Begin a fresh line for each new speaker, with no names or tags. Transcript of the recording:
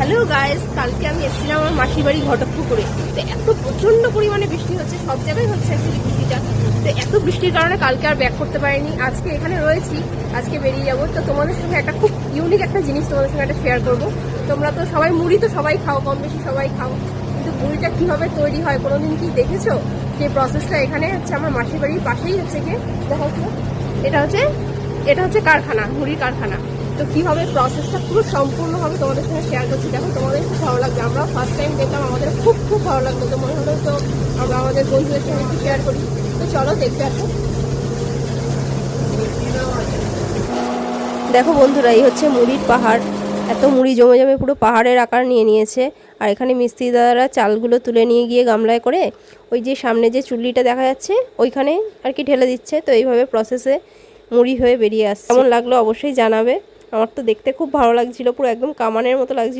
Hello guys, কালকে আমি এসেছিলাম আমার মাসির বাড়ি ঘটকপুকুরে। তো এত প্রচন্ড পরিমাণে বৃষ্টি হচ্ছে, সব জায়গায় হচ্ছে অ্যাকচুয়ালি বৃষ্টিটা। তো এত বৃষ্টির কারণে কালকে আর ব্যাক করতে পারিনি। আজকে এখানে রয়েছি, আজকে বেরিয়ে যাবো। তো তোমাদের সঙ্গে একটা খুব ইউনিক একটা জিনিস তোমাদের সঙ্গে একটা শেয়ার করবো। তোমরা তো সবাই মুড়ি তো সবাই খাও, কম বেশি সবাই খাও, কিন্তু মুড়িটা কিভাবে তৈরি হয় কোনোদিন কি দেখেছো? সেই প্রসেসটা এখানে হচ্ছে আমার মাসির বাড়ির পাশেই হচ্ছে গিয়ে দেখা হচ্ছে। এটা হচ্ছে কারখানা, মুড়ির কারখানা। তো কীভাবে প্রসেসটা পুরো সম্পূর্ণভাবে তোমাদের সঙ্গে শেয়ার করছি। দেখো, তোমাদের খুব ভালো লাগবে। আমরা ফার্স্ট টাইম দেখলাম, আমাদের খুব খুব ভালো লাগলো। তো মনে হলো তো আমরা আমাদের বন্ধুদের সঙ্গে একটু শেয়ার করি। তো চলো দেখতে আসো। দেখো বন্ধুরা, এই হচ্ছে মুড়ির পাহাড়। এত মুড়ি জমে জমে পুরো পাহাড়ের আকার নিয়ে নিয়েছে। আর এখানে মিস্ত্রি দাদারা চালগুলো তুলে নিয়ে গিয়ে গামলায় করে ওই যে সামনে যে চুল্লিটা দেখা যাচ্ছে ওইখানে আর কি ঢেলে দিচ্ছে। তো এইভাবে প্রসেসে মুড়ি হয়ে বেরিয়ে আসছে। কেমন লাগলো অবশ্যই জানাবে। আমার তো দেখতে খুব ভালো লাগছিল, পুরো একদম কামানের মতো লাগছিল।